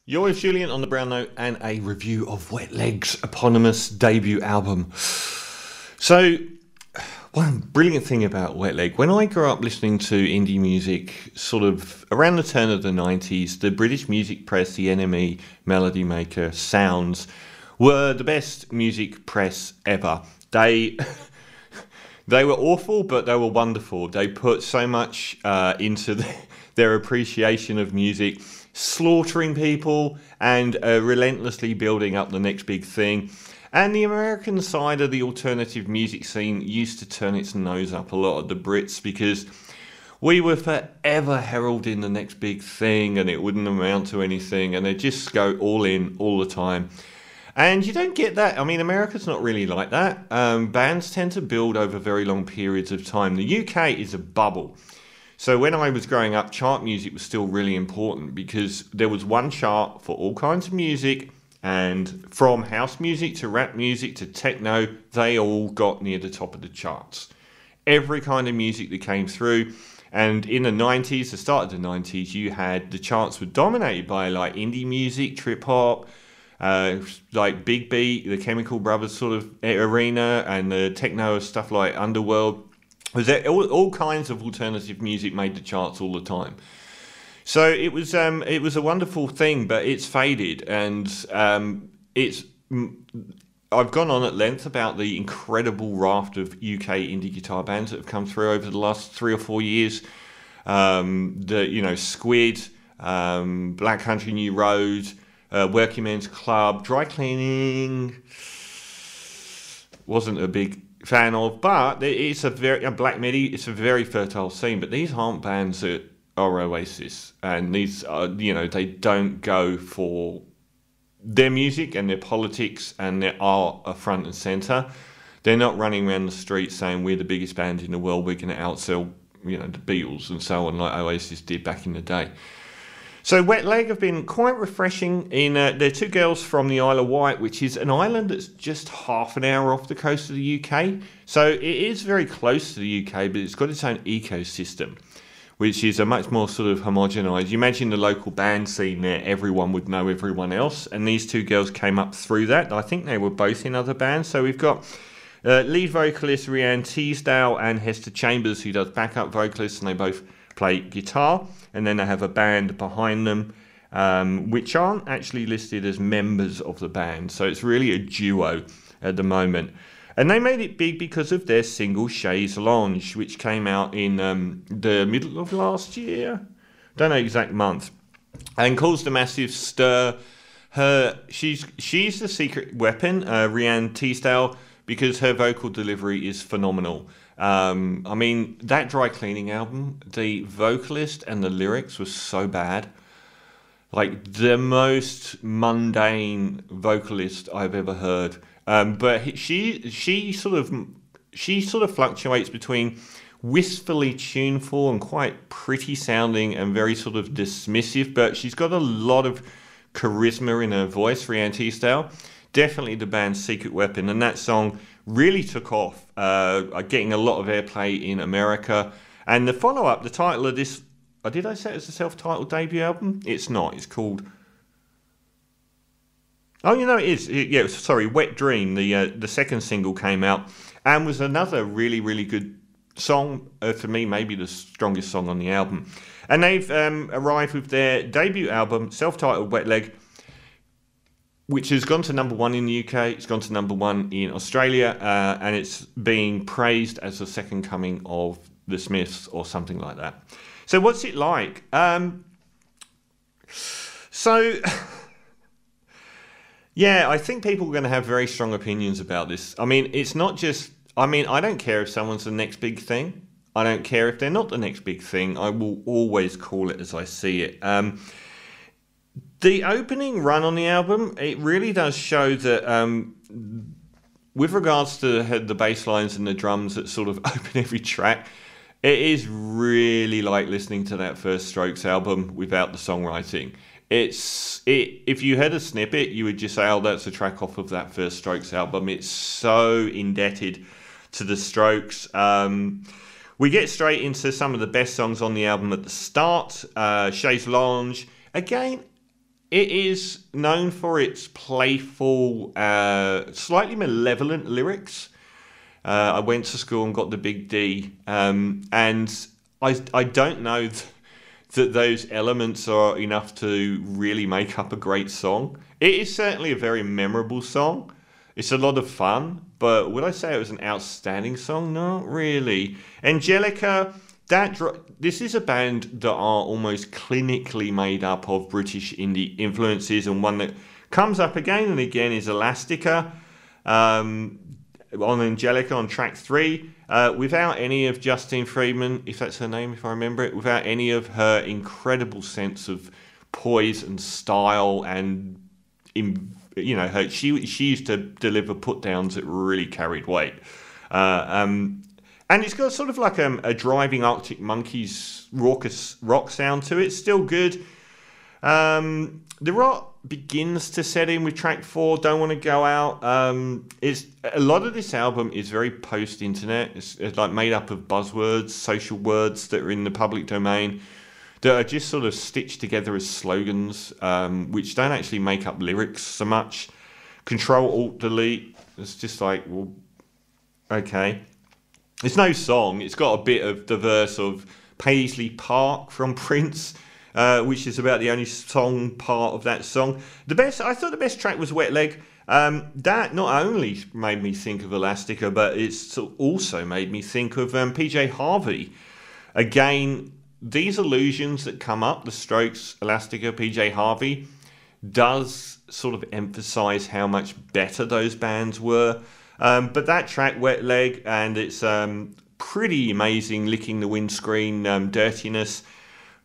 You're with Julian on the Brown Note and a review of Wet Leg's eponymous debut album. So, one brilliant thing about Wet Leg, when I grew up listening to indie music sort of around the turn of the 90s, the British music press, the NME, Melody Maker, Sounds, were the best music press ever. They were awful, but they were wonderful. They put so much into their appreciation of music, slaughtering people and relentlessly building up the next big thing. And the American side of the alternative music scene used to turn its nose up a lot at the Brits because we were forever heralding the next big thing and it wouldn't amount to anything, and they'd just go all in all the time. And you don't get that. I mean, America's not really like that. Bands tend to build over very long periods of time. The UK is a bubble. So when I was growing up, chart music was still really important because there was one chart for all kinds of music, and from house music to rap music to techno, they all got near the top of the charts. Every kind of music that came through. And in the 90s, the start of the 90s, you had the charts were dominated by like indie music, trip hop, like Big Beat, the Chemical Brothers sort of arena, and the techno stuff like Underworld. Was there all kinds of alternative music made the charts all the time. So it was a wonderful thing, but it's faded, and I've gone on at length about the incredible raft of UK indie guitar bands that have come through over the last 3 or 4 years. Squid, Black Country New Road, Working Men's Club, Dry Cleaning. Wasn't a big fan of, but it's a very Black Midi. It's a very fertile scene. But these aren't bands that are Oasis, and these are they don't go for their music and their politics and their art are front and center. They're not running around the streets saying we're the biggest band in the world, we're going to outsell the Beatles and so on like Oasis did back in the day. So Wet Leg have been quite refreshing. They're two girls from the Isle of Wight, which is an island that's just half an hour off the coast of the UK. So it is very close to the UK, but it's got its own ecosystem, which is a much more sort of homogenised. You imagine the local band scene there, everyone would know everyone else. And these two girls came up through that. I think they were both in other bands. So we've got lead vocalist Rhian Teasdale and Hester Chambers, who does backup vocalists, and they both play guitar. And then they have a band behind them, which aren't actually listed as members of the band. So it's really a duo at the moment. And they made it big because of their single Chaise Lounge, which came out in the middle of last year. Don't know exact month. And caused a massive stir. She's the secret weapon, Rhian Teasdale, because her vocal delivery is phenomenal. I mean, that Dry Cleaning album, the vocalist and the lyrics was so bad. Like the most mundane vocalist I've ever heard. But she sort of fluctuates between wistfully tuneful and quite pretty sounding and very sort of dismissive, but she's got a lot of charisma in her voice, Rhian Teasdale. Definitely the band's secret weapon, and that song really took off, getting a lot of airplay in America. And the follow-up, the title of this, did I say it was a self-titled debut album? It's not. It's called... Oh, it is. Yeah, sorry, Wet Dream. The second single came out and was another really, really good song. For me, maybe the strongest song on the album. And they've arrived with their debut album, self-titled Wet Leg, which has gone to number 1 in the UK. It's gone to number 1 in Australia, and it's being praised as the second coming of the Smiths or something like that. So what's it like? Yeah, I think people are going to have very strong opinions about this. I mean, it's not just... I mean, I don't care if someone's the next big thing. I don't care if they're not the next big thing. I will always call it as I see it. The opening run on the album, it really does show that with regards to the bass lines and the drums that sort of open every track, it is really like listening to that First Strokes album without the songwriting. If you had a snippet, you would just say, oh, that's a track off of that First Strokes album. It's so indebted to the Strokes. We get straight into some of the best songs on the album at the start. Chaise Lounge, again, It is known for its playful, slightly malevolent lyrics. I went to school and got the big D, and I don't know that those elements are enough to really make up a great song. It is certainly a very memorable song. It's a lot of fun, but would I say it was an outstanding song? Not really. Angelica, this is a band that are almost clinically made up of British indie influences, and one that comes up again and again is Elastica. On Angelica on track 3, without any of Justine Friedman, if that's her name, if I remember it, without any of her incredible sense of poise and style, and she used to deliver put downs that really carried weight. And it's got sort of like a driving Arctic Monkeys raucous rock sound to it. Still good. The rock begins to set in with track 4, Don't Want to Go Out. It's a lot of this album is very post-internet. It's like made up of buzzwords, social words that are in the public domain that are just sort of stitched together as slogans, which don't actually make up lyrics so much. Control, Alt, Delete. It's just like, well, okay. It's no song. It's got a bit of the verse of Paisley Park from Prince, which is about the only song part of that song. I thought the best track was Wet Leg. That not only made me think of Elastica, but it's also made me think of PJ Harvey. Again, these allusions that come up, the Strokes, Elastica, PJ Harvey, does sort of emphasize how much better those bands were. But that track, Wet Leg, and it's pretty amazing, licking the windscreen, dirtiness.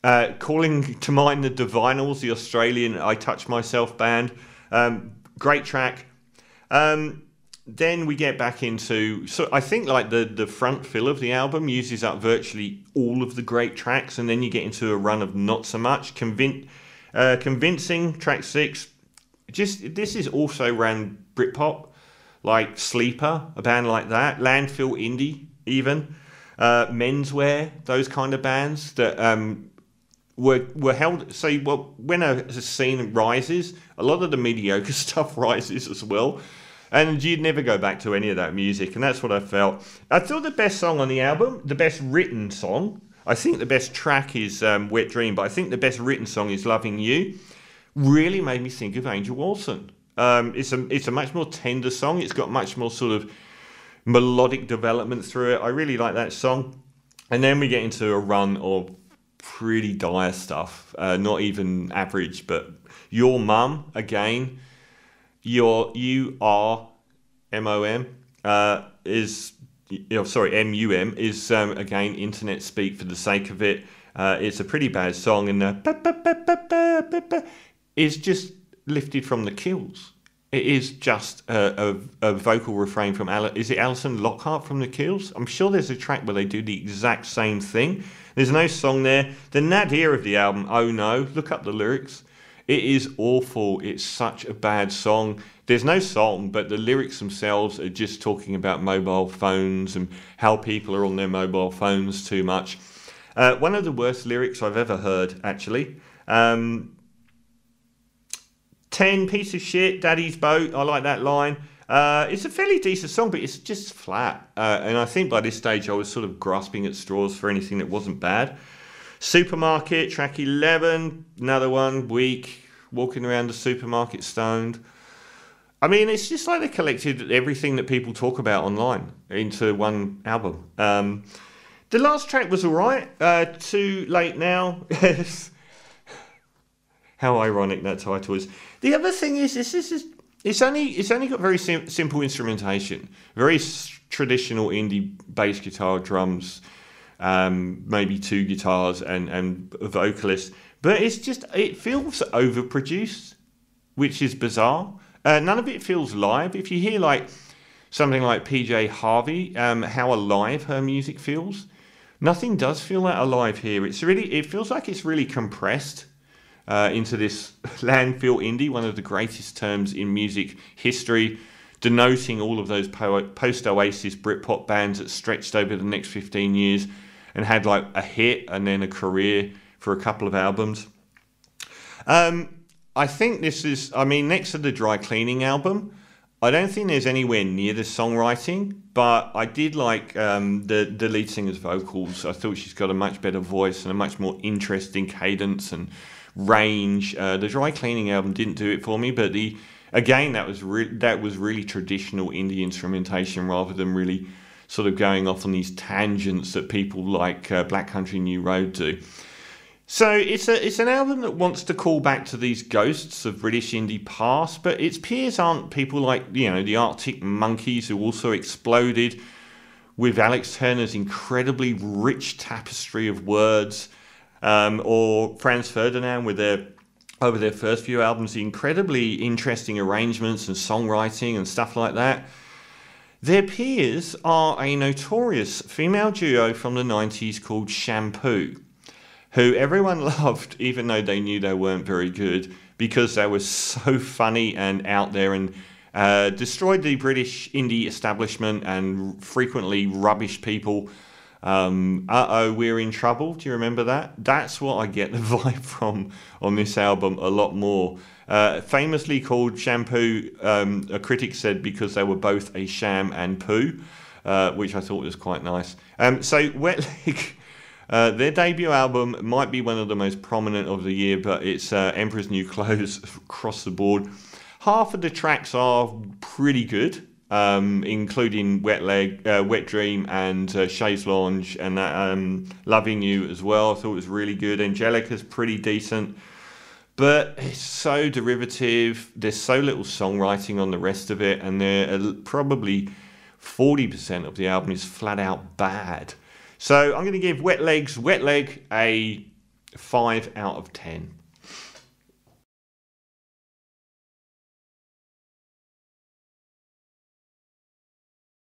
Calling to mind the Divinals, the Australian I Touch Myself band. Great track. Then we get back into, so I think like the front fill of the album uses up virtually all of the great tracks, and then you get into a run of not so much. Convincing, track 6. This is also ran Britpop, like Sleeper, a band like that. Landfill Indie, even. Menswear, those kind of bands that were held. So when a scene rises, a lot of the mediocre stuff rises as well, and you'd never go back to any of that music, and that's what I felt. I thought the best song on the album, the best written song, I think the best track is Wet Dream, but I think the best written song is Loving You. Really made me think of Angel Olsen. It's a much more tender song. It's got much more sort of melodic development through it. I really like that song. And then we get into a run of pretty dire stuff. Not even average, but Your Mum, again. M-O-M, is... M-U-M, is, again, internet speak for the sake of it. It's a pretty bad song, and is just lifted from the Kills. It is just a vocal refrain from is it Alison Lockhart from the Kills? I'm sure there's a track where they do the exact same thing. There's no song there. The nadir of the album, Oh No, look up the lyrics. It is awful. It's such a bad song. There's no song, but the lyrics themselves are just talking about mobile phones and how people are on their mobile phones too much. One of the worst lyrics I've ever heard, actually. 10, piece of shit, Daddy's boat. I like that line. It's a fairly decent song, but it's just flat. And I think by this stage I was sort of grasping at straws for anything that wasn't bad. Supermarket, track 11, another one, weak, walking around the supermarket stoned. I mean, it's just like they collected everything that people talk about online into one album. The last track was alright. Too Late Now. How ironic that title is. The other thing is, it's only got very simple instrumentation, very traditional indie bass guitar, drums, maybe 2 guitars and a vocalist, but it feels overproduced, which is bizarre. None of it feels live. If you hear like something like PJ Harvey, how alive her music feels, nothing does feel that alive here. It feels like it's really compressed into this landfill indie, one of the greatest terms in music history, denoting all of those post-Oasis Britpop bands that stretched over the next 15 years and had like a hit and then a career for a couple of albums. I think this is, I mean, next to the Dry Cleaning album, I don't think there's anywhere near the songwriting, but I did like the lead singer's vocals. I thought she's got a much better voice and a much more interesting cadence and range. The Dry Cleaning album didn't do it for me, but again, that was really traditional indie instrumentation rather than really sort of going off on these tangents that people like Black Country New Road do. So it's an album that wants to call back to these ghosts of British indie past, but its peers aren't people like, you know, the Arctic Monkeys, who also exploded with Alex Turner's incredibly rich tapestry of words, or Franz Ferdinand with over their first few albums, the incredibly interesting arrangements and songwriting and stuff like that. Their peers are a notorious female duo from the 90s called Shampoo, who everyone loved, even though they knew they weren't very good, because they were so funny and out there and destroyed the British indie establishment and frequently rubbish people. Uh-oh, We're in Trouble. Do you remember that? That's what I get the vibe from on this album a lot more. Famously called Shampoo, a critic said because they were both a sham and poo, which I thought was quite nice. So Wet Leg... their debut album might be one of the most prominent of the year, but it's Emperor's New Clothes across the board. Half of the tracks are pretty good, including Wet Dream and Chaise Lounge, and Loving You as well. I thought it was really good. Angelica's pretty decent, but it's so derivative. There's so little songwriting on the rest of it, and probably 40% of the album is flat out bad. So I'm going to give Wet Leg a 5 out of 10.